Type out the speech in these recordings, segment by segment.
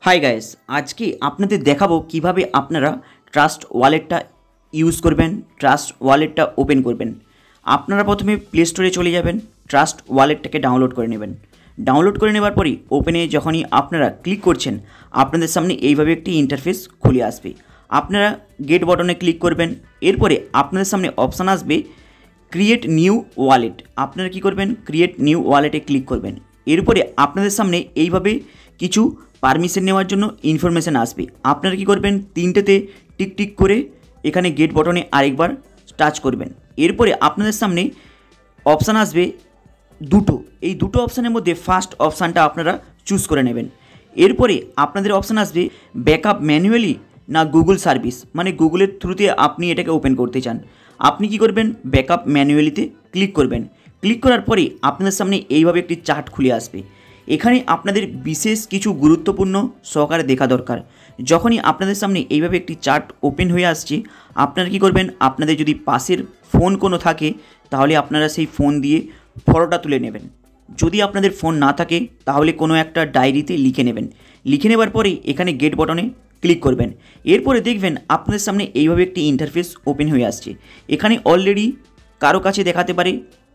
Hi guys, আজকে আপনাদের দেখাবো কিভাবে আপনারা ট্রাস্ট ওয়ালেটটা ইউজ করবেন, ট্রাস্ট ওয়ালেটটা ওপেন করবেন। আপনারা প্রথমে প্লে স্টোরে চলে যাবেন, ট্রাস্ট ওয়ালেটটাকে ডাউনলোড করে নেবেন। ডাউনলোড করে নেবার পরই ওপেনে যখনই আপনারা ক্লিক করছেন, আপনাদের সামনে এইভাবে একটি ইন্টারফেস খুলে আসবে। আপনারা গেট বাটনে ক্লিক করবেন। এরপরে আপনাদের সামনে অপশান আসবে ক্রিয়েট নিউ ওয়ালেট। আপনারা কি করবেন, ক্রিয়েট নিউ ওয়ালেটে ক্লিক করবেন। এরপরে আপনাদের সামনে এইভাবে কিছু পারমিশন নেওয়ার জন্য ইনফরমেশান আসবে। আপনারা কি করবেন, তিনটেতে টিক টিক করে এখানে গেট বটনে আরেকবার টাচ করবেন। এরপরে আপনাদের সামনে অপশান আসবে দুটো। এই দুটো অপশানের মধ্যে ফার্স্ট অপশানটা আপনারা চুজ করে নেবেন। এরপরে আপনাদের অপশান আসবে ব্যাকআপ ম্যানুয়ালি না গুগল সার্ভিস, মানে গুগলের থ্রুতে আপনি এটাকে ওপেন করতে চান। আপনি কি করবেন, ব্যাকআপ ম্যানুয়ালিতে ক্লিক করবেন। ক্লিক করার পরে আপনাদের সামনে এইভাবে একটি চার্ট খুলে আসবে। এখানে আপনাদের বিশেষ কিছু গুরুত্বপূর্ণ সহকারে দেখা দরকার। যখনই আপনাদের সামনে এইভাবে একটি চার্ট ওপেন হয়ে আসছে, আপনারা কি করবেন, আপনাদের যদি পাশের ফোন কোনো থাকে তাহলে আপনারা সেই ফোন দিয়ে ফটোটা তুলে নেবেন। যদি আপনাদের ফোন না থাকে তাহলে কোনো একটা ডায়েরিতে লিখে নেবেন। লিখে নেবার পরেই এখানে গেট বটনে ক্লিক করবেন। এরপরে দেখবেন আপনাদের সামনে এইভাবে একটি ইন্টারফেস ওপেন হয়ে আসছে। এখানে অলরেডি কারো কাছে দেখাতে পারে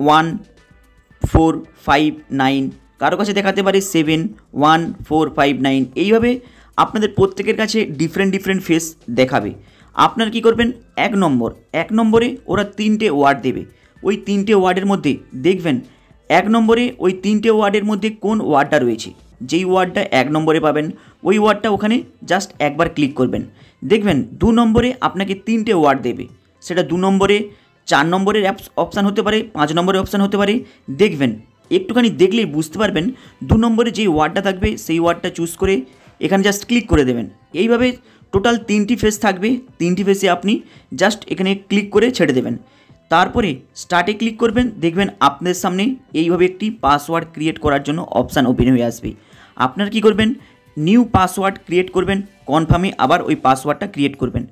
1459, কারো কাছে দেখাতে পারে 71459। এইভাবে আপনাদের প্রত্যেকের কাছে ডিফারেন্ট ফেস দেখাবে। আপনার কি করবেন, এক নম্বরে ওরা তিনটে ওয়ার্ড দেবে। ওই তিনটে ওয়ার্ডের মধ্যে দেখবেন এক নম্বরে ওই তিনটে ওয়ার্ডের মধ্যে কোন ওয়ার্ডটা রয়েছে। যেই ওয়ার্ডটা এক নম্বরে পাবেন ওই ওয়ার্ডটা ওখানে জাস্ট একবার ক্লিক করবেন। দেখবেন 2 নম্বরে আপনাকে তিনটে ওয়ার্ড দেবে। সেটা 2 নম্বরে 4 নম্বরের অপশান হতে পারে, 5 নম্বরের অপশান হতে পারে। দেখবেন একটুখানি দেখলেই বুঝতে পারবেন 2 নম্বরে যেই ওয়ার্ডটা থাকবে সেই ওয়ার্ডটা চুজ করে এখানে জাস্ট ক্লিক করে দেবেন। এইভাবে টোটাল 3টি ফেস থাকবে। 3টি ফেসে আপনি জাস্ট এখানে ক্লিক করে ছেড়ে দেবেন। তারপরে স্টার্টে ক্লিক করবেন। দেখবেন আপনাদের সামনে এইভাবে একটি পাসওয়ার্ড ক্রিয়েট করার জন্য অপশান ওপেন হয়ে আসবে। আপনার কি করবেন, নিউ পাসওয়ার্ড ক্রিয়েট করবেন, কনফার্মে আবার ওই পাসওয়ার্ডটা ক্রিয়েট করবেন।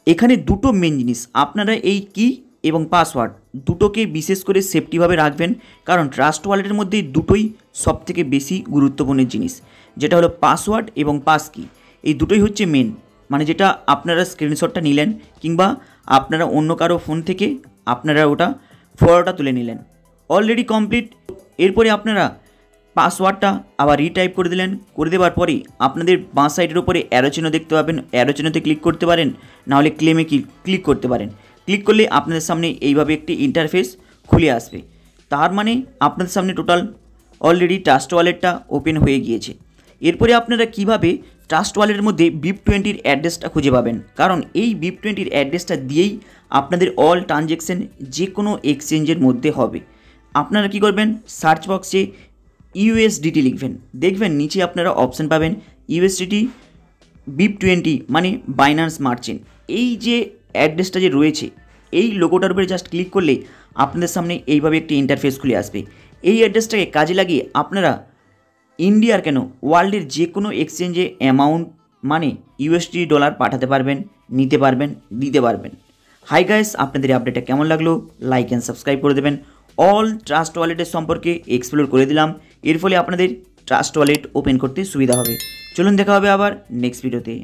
এখানে দুটো মেন জিনিস, আপনারা এই কি এবং পাসওয়ার্ড দুটোকে বিশেষ করে সেফটিভাবে রাখবেন, কারণ ট্রাস্ট ওয়ালেটের মধ্যে দুটোই সবথেকে বেশি গুরুত্বপূর্ণ জিনিস, যেটা হলো পাসওয়ার্ড এবং পাস কি। এই দুটোই হচ্ছে মেন, মানে যেটা আপনারা স্ক্রিনশটটা নিলেন কিংবা আপনারা অন্য কারো ফোন থেকে আপনারা ওটা ফটোটা তুলে নিলেন, অলরেডি কমপ্লিট। এরপরে আপনারা পাসওয়ার্ডটা আবার রিটাইপ করে দিলেন। করে দেওয়ার পরেই আপনাদের বাঁ সাইডের উপরে অ্যারো চিহ্ন দেখতে পাবেন, অ্যারো চিহ্নতে ক্লিক করতে পারেন, নাহলে ক্লেমে ক্লিক করতে পারেন। ক্লিক করলে আপনাদের সামনে এইভাবে একটি ইন্টারফেস খুলে আসবে। তার মানে আপনাদের সামনে টোটাল অলরেডি ট্রাস্ট ওয়ালেটটা ওপেন হয়ে গিয়েছে। এরপরে আপনারা কিভাবে ট্রাস্ট ওয়ালেটের মধ্যে BIP20 অ্যাড্রেসটা খুঁজে পাবেন, কারণ এই BIP20 অ্যাড্রেসটা দিয়েই আপনাদের অল ট্রানজ্যাকশন যে কোনো এক্সচেঞ্জের মধ্যে হবে। আপনারা কি করবেন, সার্চ বক্সে USDT লিখবেন। দেখবেন নিচে আপনারা অপশান পাবেন USDT BIP20, মানে বাইন্যান্স মার্চেন্ট। এই যে অ্যাড্রেসটা যে রয়েছে এই লোগোটার উপরে জাস্ট ক্লিক করলে আপনাদের সামনে এইভাবে একটি ইন্টারফেস খুলে আসবে। এই অ্যাড্রেসটাকে কাজে লাগিয়ে আপনারা ইন্ডিয়ার কেন ওয়ার্ল্ডের যে কোনো এক্সচেঞ্জে অ্যামাউন্ট মানে $, পাঠাতে পারবেন, নিতে পারবেন, দিতে পারবেন। হাই গাইস, আপনাদের এই আপডেটটা কেমন লাগলো লাইক অ্যান্ড সাবস্ক্রাইব করে দেবেন। অল ট্রাস্ট ওয়ালেটের সম্পর্কে এক্সপ্লোর করে দিলাম, এর ফলে আপনাদের ট্রাস্ট ওয়ালেট ওপেন করতে সুবিধা হবে। চলুন দেখা হবে আবার নেক্সট ভিডিওতে।